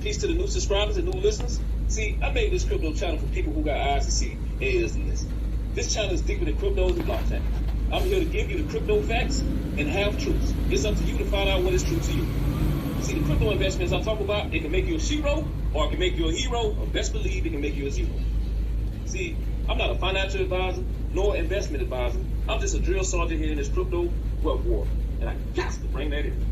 Peace to the new subscribers and new listeners. See, I made this crypto channel for people who got eyes to see and ears to listen. This channel is deeper than cryptos and blockchain. I'm here to give you the crypto facts and half truths. It's up to you to find out what is true to you. See, the crypto investments I talk about, it can make you a shero or it can make you a hero, or best believe it can make you a zero. See, I'm not a financial advisor nor investment advisor. I'm just a drill sergeant here in this crypto wealth war. And I got to bring that in.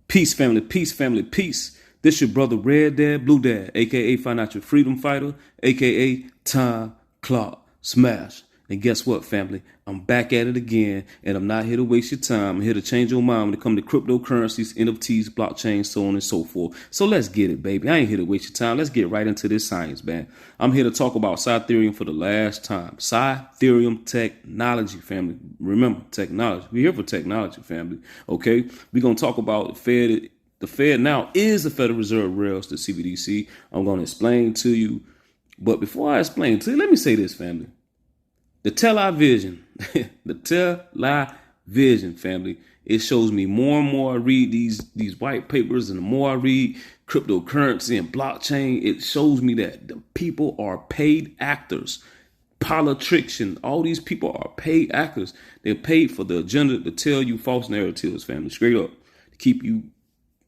Peace, family, peace, family, peace. This your brother REDDADBLUEDAD, aka Financial Freedom Fighter, aka Time Clock Smash. And guess what, family? I'm back at it again, and I'm not here to waste your time. I'm here to change your mind when it comes to cryptocurrencies, NFTs, blockchain, so on and so forth. So let's get it, baby. I ain't here to waste your time. Let's get right into this science, man. I'm here to talk about Scytherium for the last time. Scytherium technology, family. Remember, technology. We're here for technology, family. Okay? We're going to talk about the Fed. The Fed now is the Federal Reserve rails, the CBDC. I'm going to explain to you. But before I explain to you, let me say this, family. The television, the television, family, it shows me more and more I read these white papers, and the more I read cryptocurrency and blockchain, it shows me that the people are paid actors, politicians. All these people are paid actors. They're paid for the agenda to tell you false narratives, family, straight up, to keep you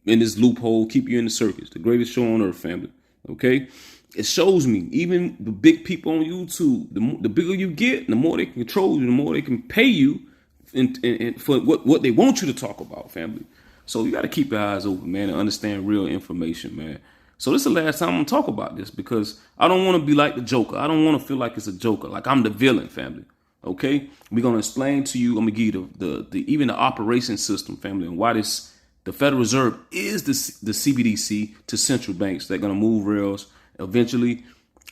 in this loophole, keep you in the circus, the greatest show on earth, family, okay? It shows me even the big people on YouTube, the bigger you get, the more they can control you, the more they can pay you and for what they want you to talk about, family. So you got to keep your eyes open, man, and understand real information, man. So this is the last time I'm going to talk about this because I don't want to be like the Joker. I don't want to feel like it's a Joker, like I'm the villain, family. Okay? We're going to explain to you, I'm going to give you even the operation system, family, and why the Federal Reserve is the CBDC to central banks. They're going to move rails eventually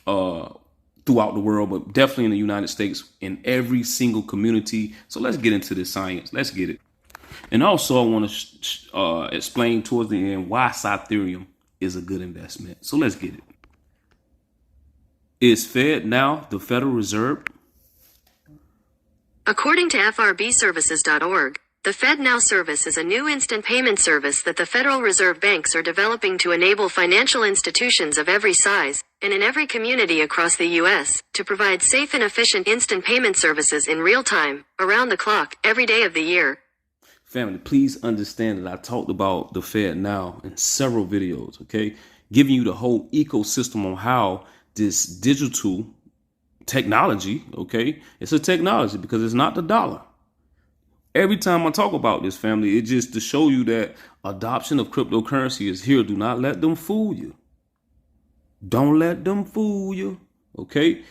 throughout the world, but definitely in the United States, in every single community. So let's get into this science. Let's get it. And also I want to explain towards the end why Scytherium is a good investment. So let's get it. Is Fednow the Federal Reserve? According to FRBServices.org, the Fednow service is a new instant payment service that the Federal Reserve banks are developing to enable financial institutions of every size, and in every community across the U.S., to provide safe and efficient instant payment services in real time, around the clock, every day of the year. Family, please understand that I talked about the Fednow in several videos, okay? Giving you the whole ecosystem on how this digital technology, okay? It's a technology because it's not the dollar. Every time I talk about this, family, it's just to show you that adoption of cryptocurrency is here. Do not let them fool you. Don't let them fool you. Okay?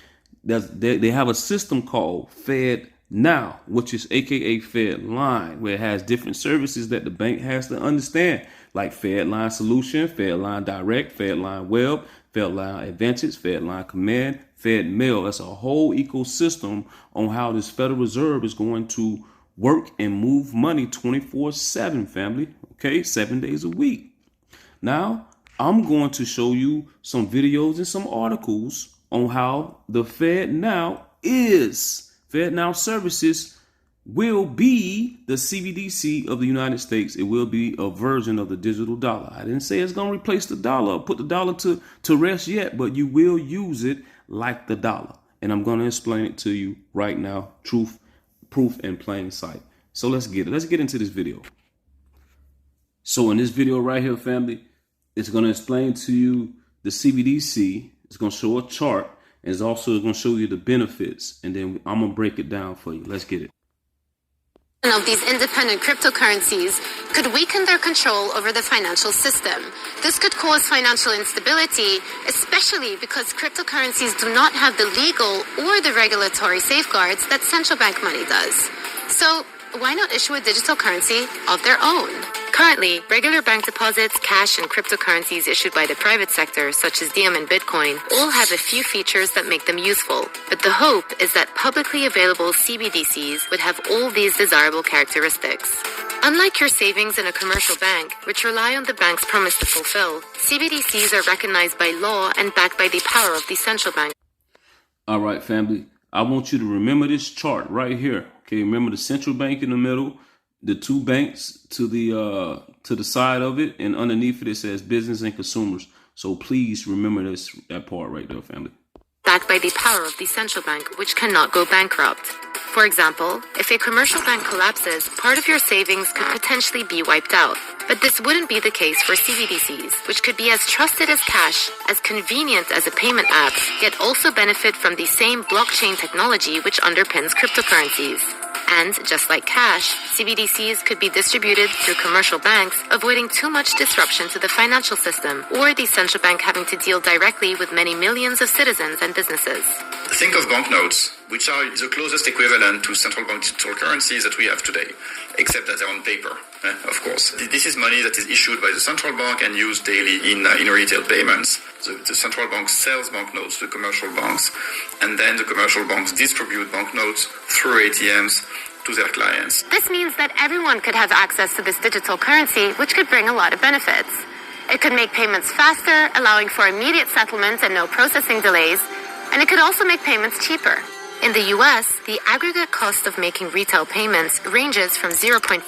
They have a system called Fednow, which is AKA Fedline, where it has different services that the bank has to understand, like Fedline Solution, Fedline Direct, Fedline Web, Fedline Advantage, Fedline Command, Fedmail. That's a whole ecosystem on how this Federal Reserve is going to work and move money 24/7, family. Okay, 7 days a week. Now, I'm going to show you some videos and some articles on how the Fednow services will be the CBDC of the United States. It will be a version of the digital dollar. I didn't say it's going to replace the dollar, put the dollar to rest yet, but you will use it like the dollar. And I'm going to explain it to you right now. Proof in plain sight. So let's get it. Let's get into this video. So in this video right here, family, it's going to explain to you the CBDC. It's going to show a chart, and it's also going to show you the benefits. And then I'm going to break it down for you. Let's get it. Of these independent cryptocurrencies could weaken their control over the financial system. This could cause financial instability, especially because cryptocurrencies do not have the legal or the regulatory safeguards that central bank money does. So why not issue a digital currency of their own? Currently, regular bank deposits, cash, and cryptocurrencies issued by the private sector, such as Diem and Bitcoin, all have a few features that make them useful. But the hope is that publicly available CBDCs would have all these desirable characteristics. Unlike your savings in a commercial bank, which rely on the bank's promise to fulfill, CBDCs are recognized by law and backed by the power of the central bank. All right, family. I want you to remember this chart right here. Okay, remember the central bank in the middle. the two banks to the side of it, and underneath it says business and consumers. So please remember that part right there, family. Backed by the power of the central bank, which cannot go bankrupt. For example, if a commercial bank collapses, part of your savings could potentially be wiped out. But this wouldn't be the case for CBDCs, which could be as trusted as cash, as convenient as a payment app, yet also benefit from the same blockchain technology which underpins cryptocurrencies. And, just like cash, CBDCs could be distributed through commercial banks, avoiding too much disruption to the financial system, or the central bank having to deal directly with many millions of citizens and businesses. Think of banknotes, which are the closest equivalent to central bank digital currencies that we have today, except that they're on paper, of course. This is money that is issued by the central bank and used daily in retail payments. The central bank sells banknotes to commercial banks, and then the commercial banks distribute banknotes through ATMs to their clients. This means that everyone could have access to this digital currency, which could bring a lot of benefits. It could make payments faster, allowing for immediate settlement and no processing delays, and it could also make payments cheaper. In the US, the aggregate cost of making retail payments ranges from 0.5%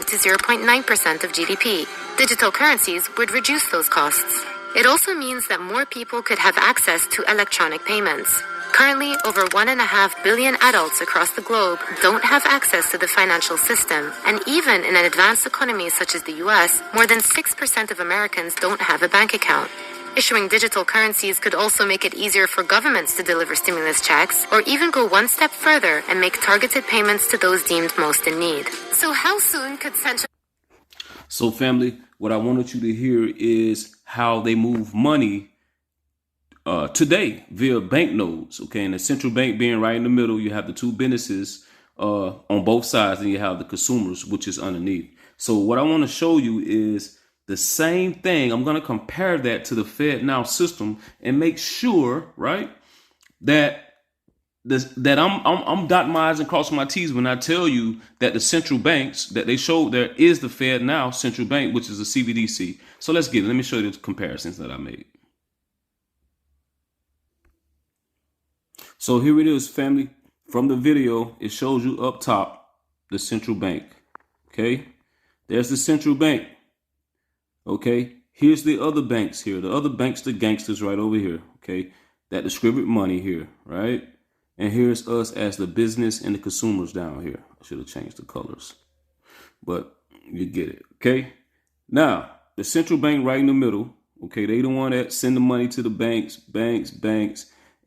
to 0.9% of GDP. Digital currencies would reduce those costs. It also means that more people could have access to electronic payments. Currently, over 1.5 billion adults across the globe don't have access to the financial system, and even in an advanced economy such as the US, more than 6% of Americans don't have a bank account. Issuing digital currencies could also make it easier for governments to deliver stimulus checks, or even go one step further and make targeted payments to those deemed most in need. So how soon could central... So family, what I wanted you to hear is how they move money today via banknotes, okay? And the central bank being right in the middle, you have the two businesses on both sides, and you have the consumers, which is underneath. So what I want to show you is the same thing. I'm going to compare that to the Fednow system and make sure, right, that I'm dotting my I's and crossing my T's when I tell you that the central banks that they showed there is the Fednow central bank, which is a CBDC. So let's get it. Let me show you the comparisons that I made. So here it is, family. From the video, it shows you up top the central bank. Okay, there's the central bank. Okay, here's the other banks here. The other banks, the gangsters right over here. Okay, that distribute money here, right? And here's us as the business and the consumers down here. I should have changed the colors, but you get it. Okay, now the central bank right in the middle. Okay, they the one that send the money to the banks,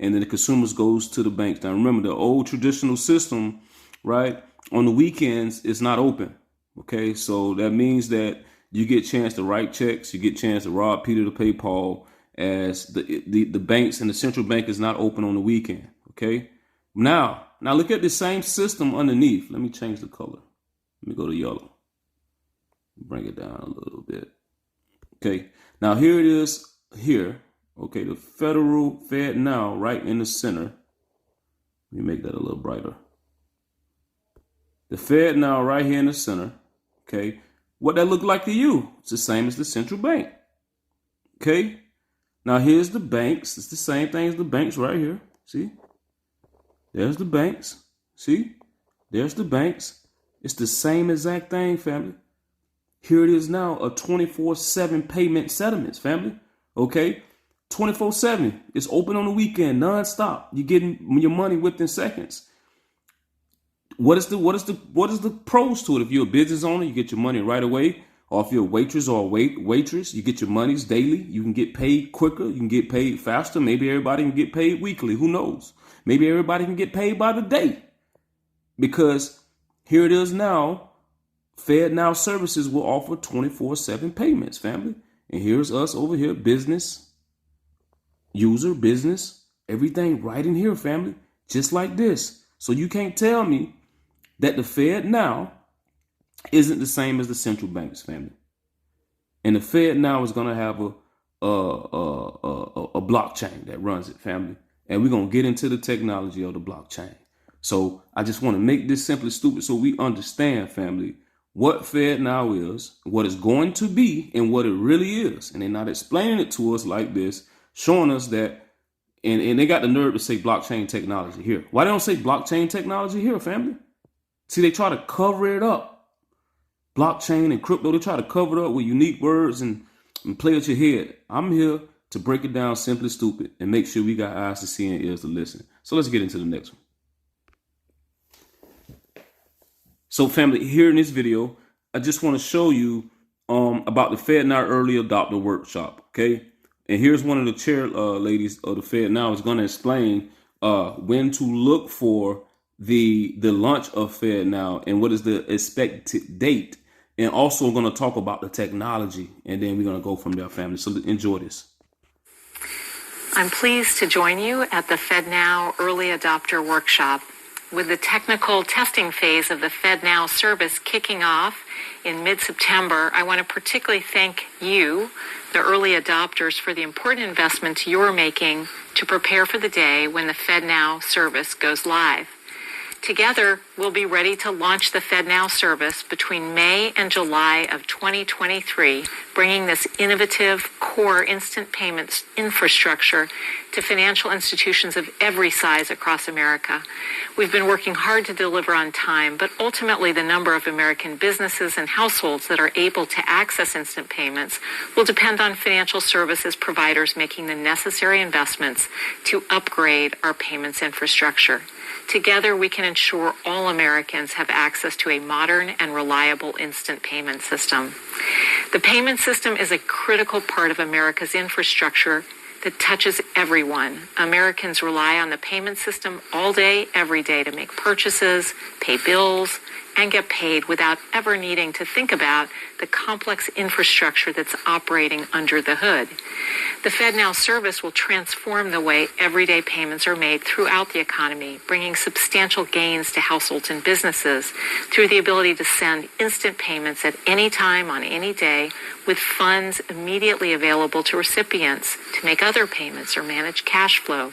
and then the consumers goes to the banks. Now remember, the old traditional system, right? On the weekends, it's not open. Okay, so that means that you get a chance to write checks, you get a chance to rob Peter to pay Paul, as the banks and the central bank is not open on the weekend. Okay, now look at the same system underneath. Let me change the color. Let me go to yellow. Bring it down a little bit. Okay, now here it is here. Okay, the federal Fednow right in the center. Let me make that a little brighter. The Fednow right here in the center. Okay, what that look like to you? It's the same as the central bank. Okay, now here's the banks. It's the same thing as the banks right here. See, there's the banks. See, there's the banks. It's the same exact thing, family. Here it is now, a 24/7 payment settlements, family. Okay, 24/7. It's open on the weekend, nonstop. You're getting your money within seconds. What is the pros to it? If you're a business owner, you get your money right away. Or if you're a waitress or a waitress, you get your monies daily. You can get paid quicker. You can get paid faster. Maybe everybody can get paid weekly. Who knows? Maybe everybody can get paid by the day. Because here it is now. Fednow services will offer 24/7 payments, family. And here's us over here, business, user, business, everything right in here, family. Just like this. So you can't tell me that the Fednow isn't the same as the central banks, family. And the Fednow is going to have a blockchain that runs it, family. And we're going to get into the technology of the blockchain. So I just want to make this simply stupid so we understand, family, what Fednow is, what it's going to be, and what it really is. And they're not explaining it to us like this, showing us that. And they got the nerve to say blockchain technology here. Why they don't say blockchain technology here, family? See, they try to cover it up. blockchain and crypto. They try to cover it up with unique words and play at your head. I'm here to break it down simply stupid and make sure we got eyes to see and ears to listen. So let's get into the next one. So family, here in this video, I just want to show you about the Fednow early adopter workshop. Okay. And here's one of the chair ladies of the Fednow is going to explain when to look for the launch of Fednow and what is the expected date. And also going to talk about the technology, and then we're going to go from there, family. So enjoy this. I'm pleased to join you at the Fednow Early Adopter Workshop. With the technical testing phase of the Fednow service kicking off in mid-September, I want to particularly thank you, the early adopters, for the important investments you're making to prepare for the day when the Fednow service goes live. Together, we'll be ready to launch the Fednow service between May and July of 2023, bringing this innovative core instant payments infrastructure to financial institutions of every size across America. We've been working hard to deliver on time, but ultimately the number of American businesses and households that are able to access instant payments will depend on financial services providers making the necessary investments to upgrade our payments infrastructure. Together, we can ensure all Americans have access to a modern and reliable instant payment system. The payment system is a critical part of America's infrastructure that touches everyone. Americans rely on the payment system all day, every day to make purchases, pay bills, and get paid without ever needing to think about the complex infrastructure that's operating under the hood. The Fednow service will transform the way everyday payments are made throughout the economy, bringing substantial gains to households and businesses through the ability to send instant payments at any time on any day with funds immediately available to recipients to make other payments or manage cash flow.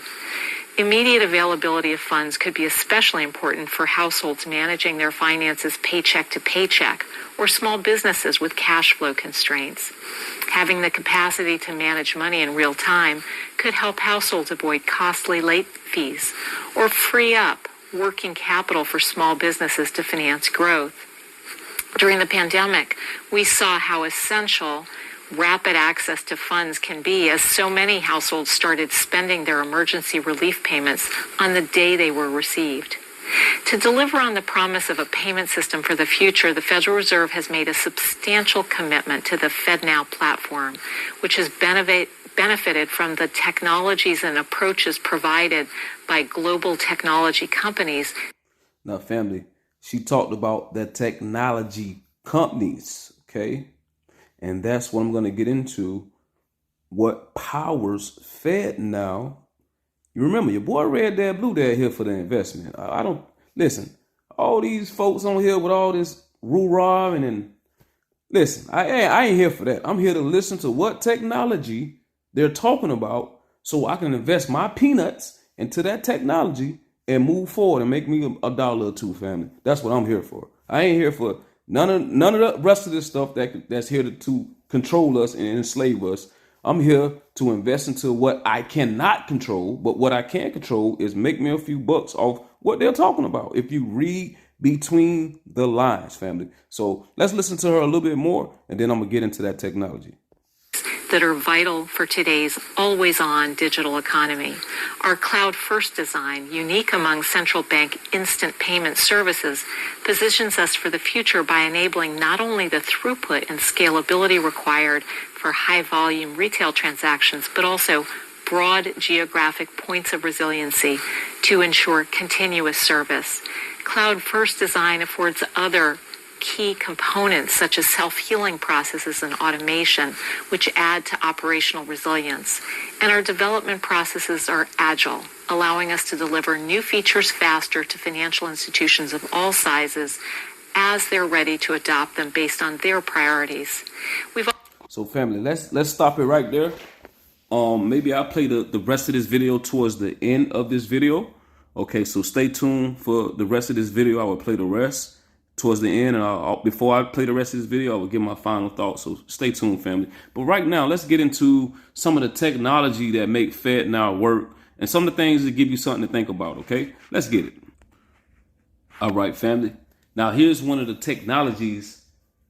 Immediate availability of funds could be especially important for households managing their finances paycheck to paycheck or small businesses with cash flow constraints. Having the capacity to manage money in real time could help households avoid costly late fees or free up working capital for small businesses to finance growth. During the pandemic, we saw how essential rapid access to funds can be, as so many households started spending their emergency relief payments on the day they were received. To deliver on the promise of a payment system for the future, the Federal Reserve has made a substantial commitment to the Fednow platform, which has benefited from the technologies and approaches provided by global technology companies. Now, family, she talked about the technology companies, okay? And that's what I'm going to get into, what powers Fednow. You remember, your boy REDDADBLUEDAD here for the investment. I don't, listen, all these folks on here with all this roo-rah and listen, I ain't here for that. I'm here to listen to what technology they're talking about so I can invest my peanuts into that technology and move forward and make me a dollar or two, family. That's what I'm here for. I ain't here for none of the rest of this stuff that's here to control us and enslave us. I'm here to invest into what I cannot control, but what I can control is make me a few bucks off what they're talking about. If you read between the lines, family. So let's listen to her a little bit more, and then I'm gonna get into that technology that are vital for today's always-on digital economy. Our cloud-first design, unique among central bank instant payment services, positions us for the future by enabling not only the throughput and scalability required for high-volume retail transactions, but also broad geographic points of resiliency to ensure continuous service. Cloud-first design affords other key components such as self-healing processes and automation, which add to operational resilience. And our development processes are agile, allowing us to deliver new features faster to financial institutions of all sizes as they're ready to adopt them based on their priorities. So family, let's stop it right there. Maybe I'll play the rest of this video towards the end of this video. Okay, so stay tuned for the rest of this video. I will play the rest towards the end, and before I play the rest of this video, I will give my final thoughts. So stay tuned, family. But right now, let's get into some of the technology that make Fednow work and some of the things that give you something to think about. Okay, let's get it. All right, family. Now here's one of the technologies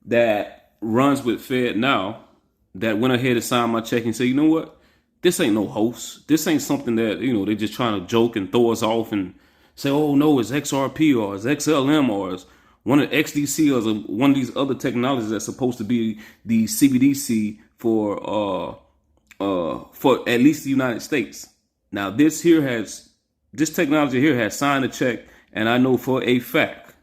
that runs with Fednow that went ahead and signed my check and said, you know what? This ain't no host. This ain't something that, they're just trying to joke and throw us off and say, oh, no, it's XRP or it's XLM or it's one of XDC or one of these other technologies that's supposed to be the CBDC for at least the United States. Now, this technology here has signed a check, and I know for a fact,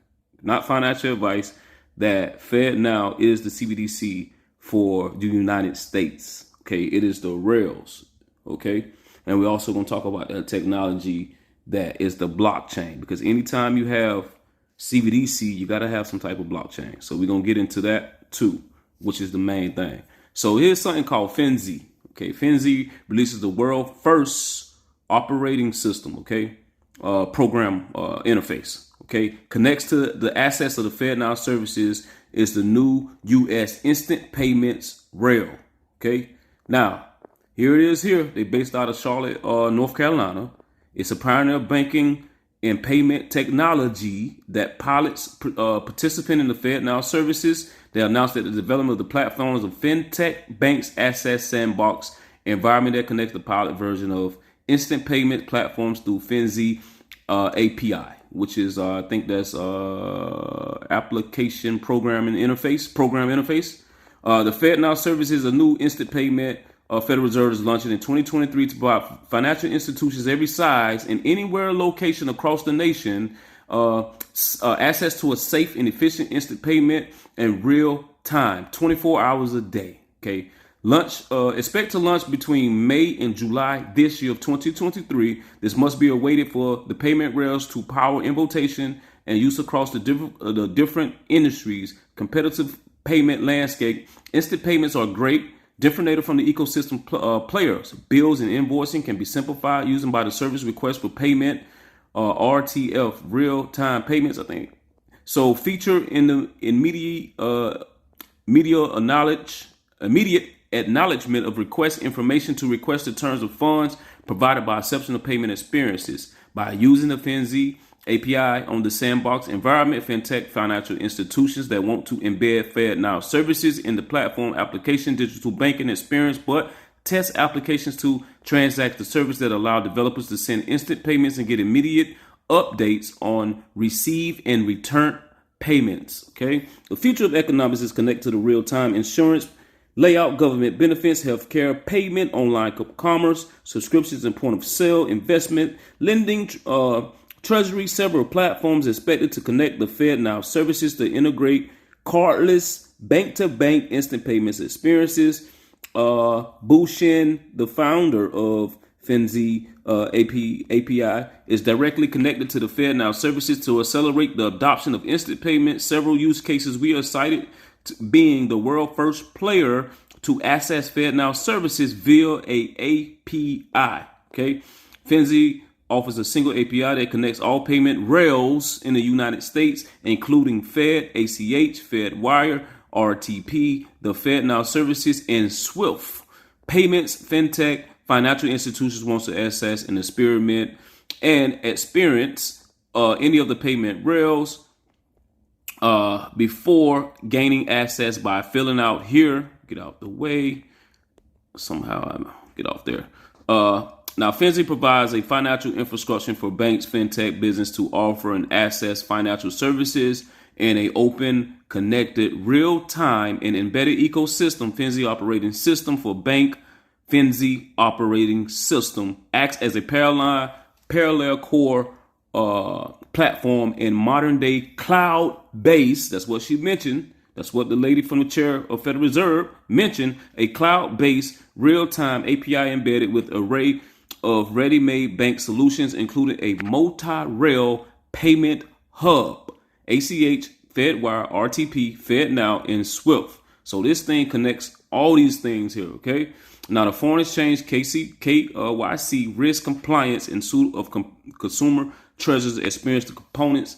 not financial advice, that Fednow is the CBDC for the United States. Okay, it is the rails. Okay, and we're also going to talk about that technology that is the blockchain, because anytime you have CBDC, you got to have some type of blockchain. So we're going to get into that too, which is the main thing. So here's something called FinZ. Okay, FinZ releases the world first operating system. Okay, program interface. Okay, connects to the assets of the Fednow services is the new U.S. instant payments rail. Okay, now here it is. Here they based out of Charlotte, North Carolina. It's a pioneer banking and payment technology that pilots participant in the Fednow services. They announced that the development of the platforms of fintech banks asset sandbox environment that connects the pilot version of instant payment platforms through FinZ API, which is I think that's application program interface. The Fednow service is a new instant payment. Federal Reserve is launching in 2023 to provide financial institutions every size and anywhere location across the nation access to a safe and efficient instant payment in real time, 24 hours a day. Okay. Expect to launch between May and July this year of 2023. This must be awaited for the payment rails to power implementation and use across the different industries. Competitive payment landscape. Instant payments are great. Differentiated from the ecosystem players. Bills and invoicing can be simplified using by the service request for payment, RTF, real-time payments, I think. So feature in the immediate acknowledgement of request information to request the terms of funds provided by exceptional payment experiences. By using the FinZ API on the sandbox environment, fintech financial institutions that want to embed Fednow services in the platform application digital banking experience, but test applications to transact the service that allow developers to send instant payments and get immediate updates on receive and return payments. Okay, the future of economics is connected to the real-time insurance, layout, government benefits, healthcare, payment, online commerce, subscriptions and point of sale, investment, lending, treasury. Several platforms expected to connect the Fednow services to integrate cardless bank-to-bank instant payments experiences. Bushin, the founder of FinZ API, is directly connected to the Fednow services to accelerate the adoption of instant payments. Several use cases we are cited being the world first player to access Fednow services via a API. Okay, FinZ offers a single API that connects all payment rails in the United States, including Fed, ACH, FedWire, RTP, the Fednow services, and SWIFT. Payments, fintech, financial institutions want to access and experience any of the payment rails before gaining access by filling out here. Get out the way. Somehow I get off there. Now, FinZ provides a financial infrastructure for banks, fintech, business to offer and access financial services in an open, connected, real-time, and embedded ecosystem. FinZ operating system for bank. FinZ operating system acts as a parallel core platform in modern-day cloud-based. That's what she mentioned. That's what the lady from the chair of Federal Reserve mentioned. A cloud-based, real-time API embedded with array of ready-made bank solutions, including a multi-rail payment hub, ACH, FedWire, RTP, Fednow, and SWIFT. So this thing connects all these things here, okay? Now, the foreign exchange, KYC, risk compliance, and suit of consumer treasures experience the components.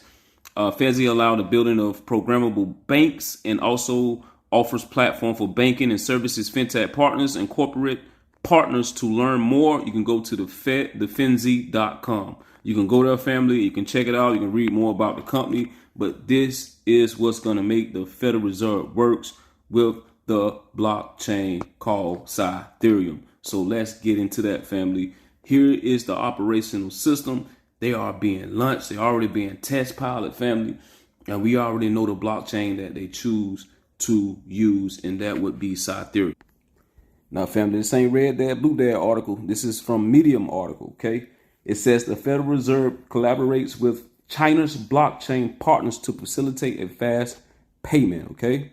FinZ allowed the building of programmable banks and also offers platform for banking and services, fintech partners, and corporate partners. To learn more, you can go to thefinz.com. You can go there, family. You can check it out. You can read more about the company. but this is what's going to make the Federal Reserve works with the blockchain called Scytherium. So let's get into that, family. Here is the operational system. They are being launched. They're already being test pilot, family. And we already know the blockchain that they choose to use, and that would be Scytherium. Now, family, this ain't REDDADBLUEDAD article. This is from Medium article, okay? It says the Federal Reserve collaborates with China's blockchain partners to facilitate a fast payment, okay?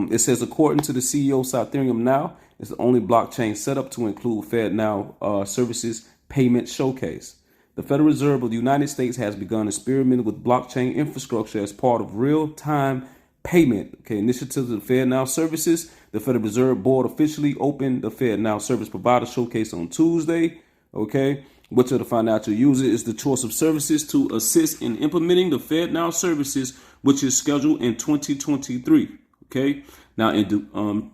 It says, according to the CEO, Scytherium now is the only blockchain set up to include Fednow services payment showcase. The Federal Reserve of the United States has begun experimenting with blockchain infrastructure as part of real-time payment initiatives of the Fednow services. The Federal Reserve Board officially opened the Fednow service provider showcase on Tuesday. Okay, which of the financial user is the choice of services to assist in implementing the Fednow services, which is scheduled in 2023. Okay, now in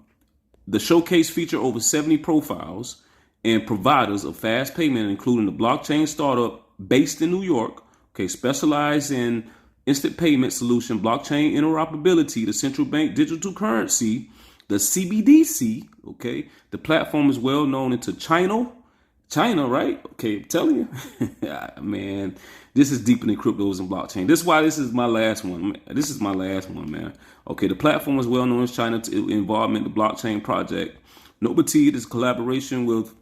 the showcase feature over 70 profiles and providers of fast payment, including the blockchain startup based in New York, specialized in instant payment solution, blockchain interoperability, the central bank digital currency, the CBDC. Okay, the platform is well known into China, right? Okay, I'm telling you, man, this is deeper than cryptos and blockchain. This is why this is my last one. This is my last one, man. Okay, the platform is well known in China to involvement in the blockchain project. Notably, this collaboration with,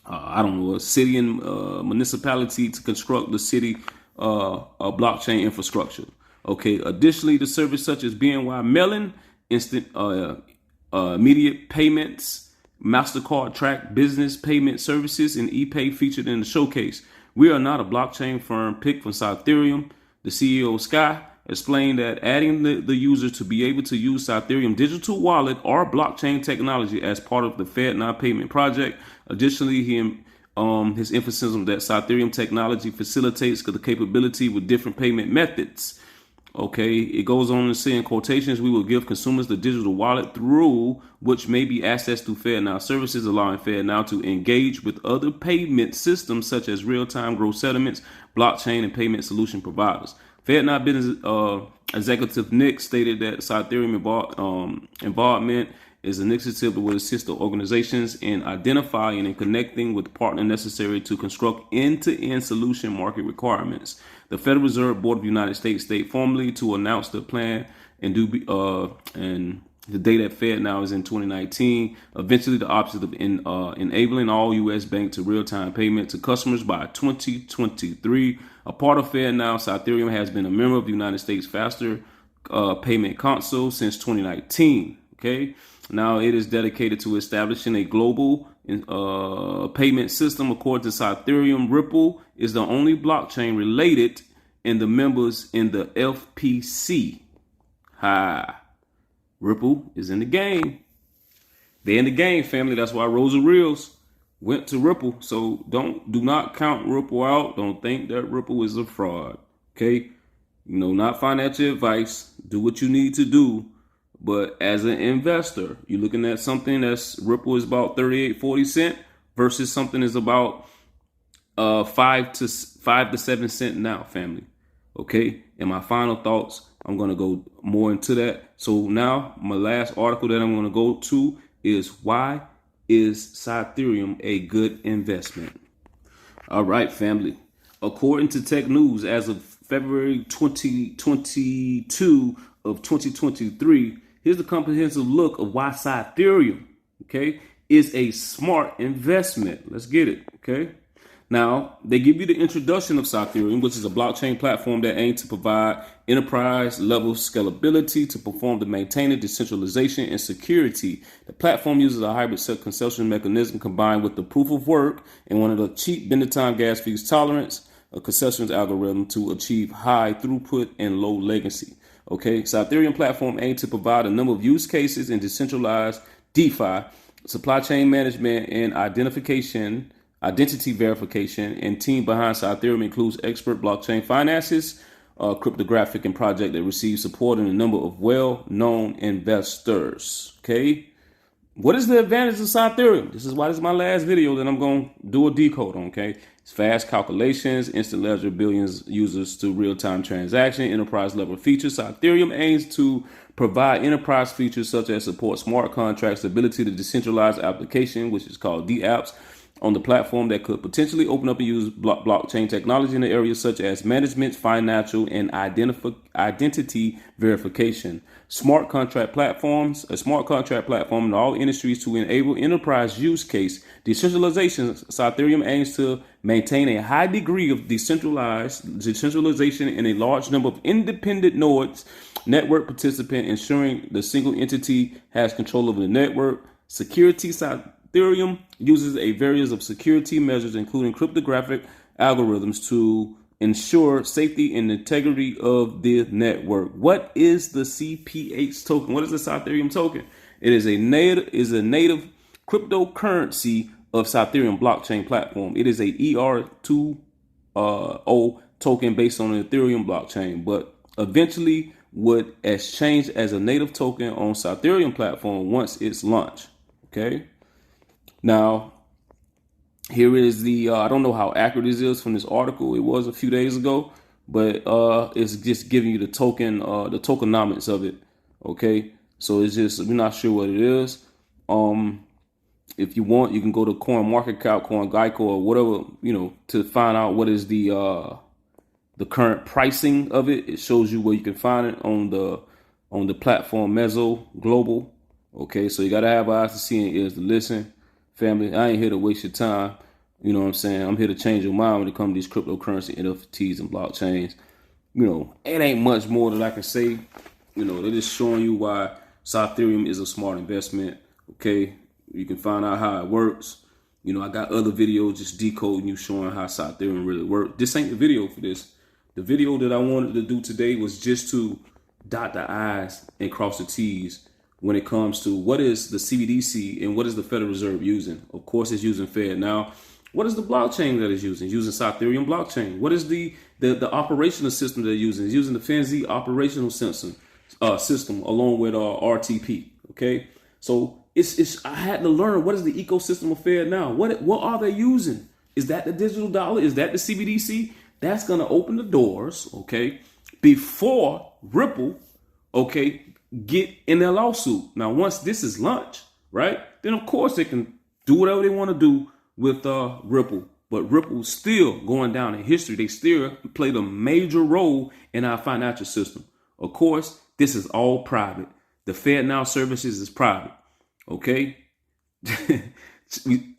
a city and municipality to construct the city blockchain infrastructure. Okay, additionally, the service such as BNY Mellon, instant immediate payments, MasterCard track business payment services, and ePay featured in the showcase. We are not a blockchain firm picked from Scytherium. The CEO of Sky explained that adding the user to be able to use Scytherium digital wallet or blockchain technology as part of the Fednow payment project. Additionally, his emphasis on that Scytherium technology facilitates the capability with different payment methods. Okay, it goes on to say in quotations, we will give consumers the digital wallet through which may be accessed through Fednow services, allowing Fednow to engage with other payment systems such as real-time gross settlements, blockchain, and payment solution providers. Fednow business executive Nick stated that Scytherium involvement is an initiative that will assist the organizations in identifying and connecting with partners necessary to construct end-to-end solution market requirements. The Federal Reserve Board of the United States stated formally to announce the plan and the date that Fednow is in 2019. Eventually, the option of enabling all U.S. banks to real-time payment to customers by 2023. A part of Fednow, Scytherium has been a member of the United States Faster Payment Council since 2019. Okay, now it is dedicated to establishing a global payment system. According to Scytherium, Ripple is the only blockchain related in the members in the FPC. Ripple is in the game. They're in the game, family. That's why Rosa Reels went to Ripple. So do not count Ripple out. Don't think that Ripple is a fraud. Okay, not financial advice. Do what you need to do. But as an investor, you're looking at something that's Ripple is about 38-40 cents versus something is about 5 to 7 cents now, family. Okay, and my final thoughts, I'm going to go more into that. So now my last article that I'm going to go to is, why is Scytherium a good investment? All right, family. According to Tech News, as of February 2022 of 2023, here's a comprehensive look of why Scytherium, is a smart investment. Let's get it, Now, they give you the introduction of Scytherium, which is a blockchain platform that aims to provide enterprise-level scalability to perform the maintaining decentralization and security. The platform uses a hybrid consumption mechanism combined with the proof of work and one of the cheap bend-time gas fees tolerance, a concessions algorithm to achieve high throughput and low latency. Scytherium platform aims to provide a number of use cases in decentralized DeFi, supply chain management, and identity verification, and team behind Scytherium includes expert blockchain finances, cryptographic and project that receives support and a number of well-known investors. What is the advantage of Scytherium? This is why this is my last video that I'm going to do a decode on, okay? It's fast calculations, instant ledger, billions users to real-time transaction, enterprise-level features. Scytherium aims to provide enterprise features such as support smart contracts, ability to decentralize application, which is called DApps, on the platform that could potentially open up and use blockchain technology in the areas such as management, financial, and identity verification. Smart contract platforms, a smart contract platform in all industries to enable enterprise use case. Decentralization. Scytherium aims to maintain a high degree of decentralization in a large number of independent nodes, network participant, ensuring the single entity has control over the network. Security. Scytherium uses a variety of security measures, including cryptographic algorithms, to ensure safety and integrity of the network. What is the CPH token? What is the Scytherium token? It is a native cryptocurrency of Scytherium blockchain platform. It is a ER2O token based on the Ethereum blockchain, but eventually would exchange as a native token on Scytherium platform once it's launched. Okay. Now, here is the, I don't know how accurate this is from this article. It was a few days ago, but it's just giving you the token, the tokenomics of it. Okay. So it's just, we're not sure what it is. If you want, you can go to CoinMarketCap, CoinGecko, or whatever, to find out what is the current pricing of it. It shows you where you can find it on the platform Mezzo Global. Okay. So you got to have eyes to see and ears to listen. Family, I ain't here to waste your time. You know what I'm saying? I'm here to change your mind when it comes to these cryptocurrency, NFTs, and blockchains. It ain't much more that I can say. They're just showing you why Scytherium is a smart investment. Okay, you can find out how it works. I got other videos just decoding you, showing how Scytherium really works. This ain't the video for this. The video that I wanted to do today was just to dot the I's and cross the T's when it comes to what is the CBDC and what is the Federal Reserve using. Of course, it's using Fednow. What is the blockchain that it's using? It's using Scytherium blockchain. What is the operational system they're using? It's using the FinZ operational system along with RTP. Okay, so I had to learn what is the ecosystem of Fednow. What are they using? Is that the digital dollar? Is that the CBDC? That's gonna open the doors, okay, before Ripple, okay, get in their lawsuit. Now, once this is launched, right, then of course they can do whatever they want to do with Ripple. But Ripple's still going down in history. They still played a major role in our financial system. Of course, this is all private. The Fednow services is private. Okay.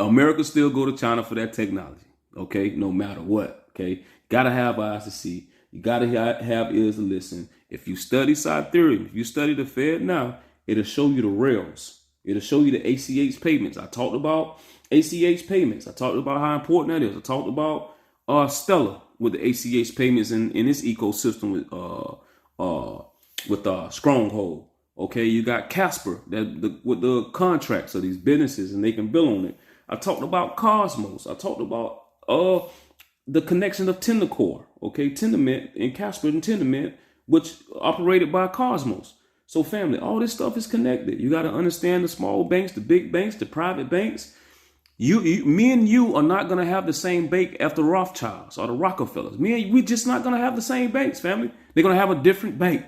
America still go to China for that technology. Okay. No matter what. Okay. Gotta have eyes to see. You gotta have ears to listen. If you study Scytherium, if you study the Fednow, it'll show you the rails. It'll show you the ACH payments. I talked about ACH payments. I talked about how important that is. I talked about Stellar with the ACH payments in its ecosystem with Stronghold. Okay, you got Casper with the contracts of these businesses and they can bill on it. I talked about Cosmos. I talked about the connection of Tendercore. Okay, Tendermint and Casper and Tendermint, which operated by Cosmos. So family, all this stuff is connected. You got to understand the small banks, the big banks, the private banks. Me and you are not going to have the same bank after Rothschilds or the Rockefellers. We just not going to have the same banks, family. They're going to have a different bank.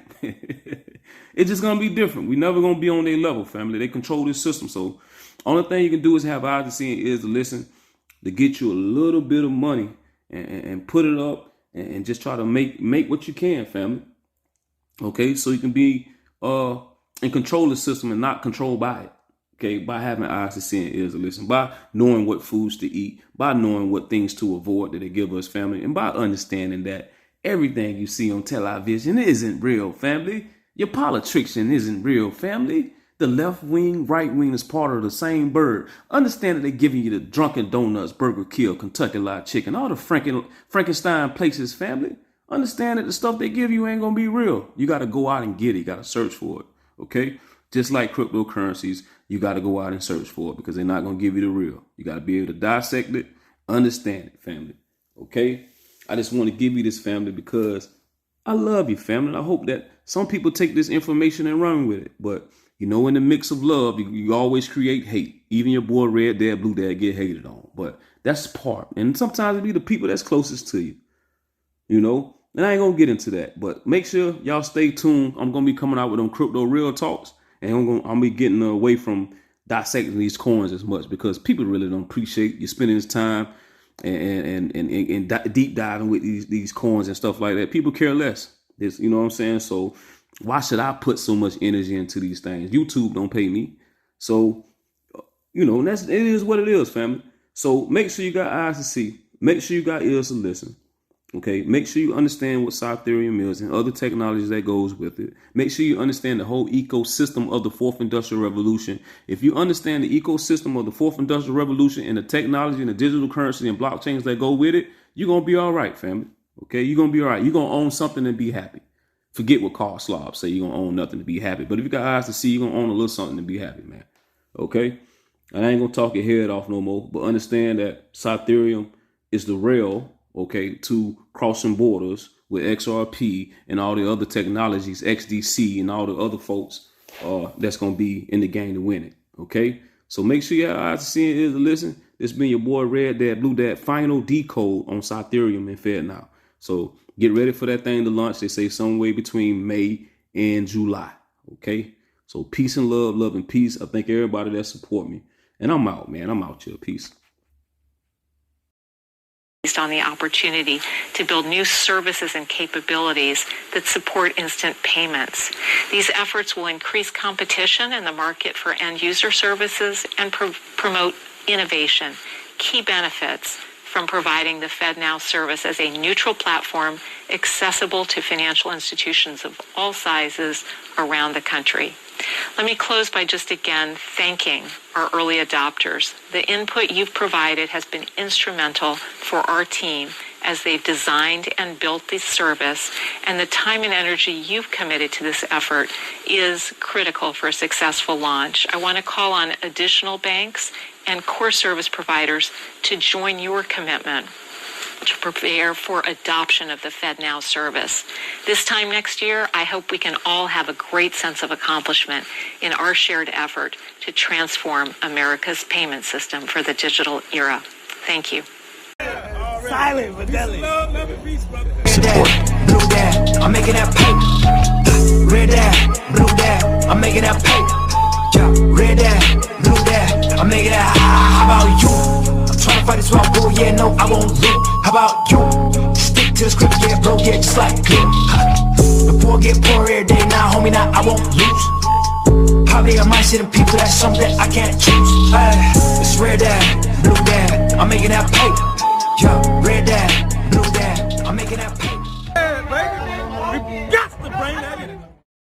It's just going to be different. We're never going to be on their level, family. They control this system. So only thing you can do is have eyes to see and ears to listen to get you a little bit of money and put it up and just try to make what you can, family. Okay, so you can be in control of the system and not controlled by it. Okay, by having eyes to see and ears to listen, by knowing what foods to eat, by knowing what things to avoid that they give us, family, and by understanding that everything you see on television isn't real, family. Your politician isn't real, family. The left wing, right wing is part of the same bird. Understand that they're giving you the Drunken Donuts, Burger Kill, Kentucky Fried Chicken, all the Frankenstein places, family. Understand that the stuff they give you ain't going to be real. You got to go out and get it. You got to search for it. Okay? Just like cryptocurrencies, you got to go out and search for it because they're not going to give you the real. You got to be able to dissect it, understand it, family. Okay? I just want to give you this, family, because I love you, family. And I hope that some people take this information and run with it. But You know, in the mix of love, you always create hate. Even your boy Red Dad, Blue Dad get hated on. But that's part. And sometimes it be the people that's closest to you. You know? And I ain't gonna get into that. But make sure y'all stay tuned. I'm gonna be coming out with them crypto real talks. And I'm gonna be getting away from dissecting these coins as much, because people really don't appreciate you spending this time and deep diving with these coins and stuff like that. People care less. You know what I'm saying? So why should I put so much energy into these things? YouTube don't pay me. So, you know, it is what it is, family. So make sure you got eyes to see. Make sure you got ears to listen. Okay, make sure you understand what Scytherium is and other technologies that goes with it. Make sure you understand the whole ecosystem of the fourth industrial revolution. If you understand the ecosystem of the fourth industrial revolution and the technology and the digital currency and blockchains that go with it, you're going to be all right, family. Okay, you're going to be all right. You're going to own something and be happy. Forget what Carl Slob say, you're going to own nothing to be happy. But if you got eyes to see, you're going to own a little something to be happy, man. Okay, and I ain't going to talk your head off no more, but understand that Scytherium is the rail, okay, to crossing borders with XRP and all the other technologies, XDC and all the other folks that's going to be in the game to win it, okay? So make sure you have eyes to see and ears to listen. This been your boy Red Dad, Blue Dad, final decode on Scytherium and Fednow. So get ready for that thing to launch. They say somewhere between May and July, okay? So peace and love and peace. I thank everybody that support me. And I'm out, man. I'm out here. Peace. Based on the opportunity to build new services and capabilities that support instant payments. These efforts will increase competition in the market for end user services and promote innovation. Key benefits from providing the Fednow service as a neutral platform accessible to financial institutions of all sizes around the country. Let me close by just again thanking our early adopters. The input you've provided has been instrumental for our team as they've designed and built this service, and the time and energy you've committed to this effort is critical for a successful launch. I want to call on additional banks and core service providers to join your commitment to prepare for adoption of the Fednow service. This time next year, I hope we can all have a great sense of accomplishment in our shared effort to transform America's payment system for the digital era. Thank you. Silent but deadly. Support, Blue Dad, I'm making that pay. Red Dad, Blue Dad, I'm making that pay. Yeah, Red Dad, Blue Dad, I'm making that high. How about you? Tryna fight this wild bull, yeah, no, I won't lose. How about you? Stick to the script, yeah, bro, yeah, just like glue. The poor get poor every day, now, homie, now I won't lose. Probably a mindset of people, that's something that I can't choose. It's Red Dad, Blue Dad, I'm making that pay. Yeah, Red Dad, Blue Dad, I'm making that pay.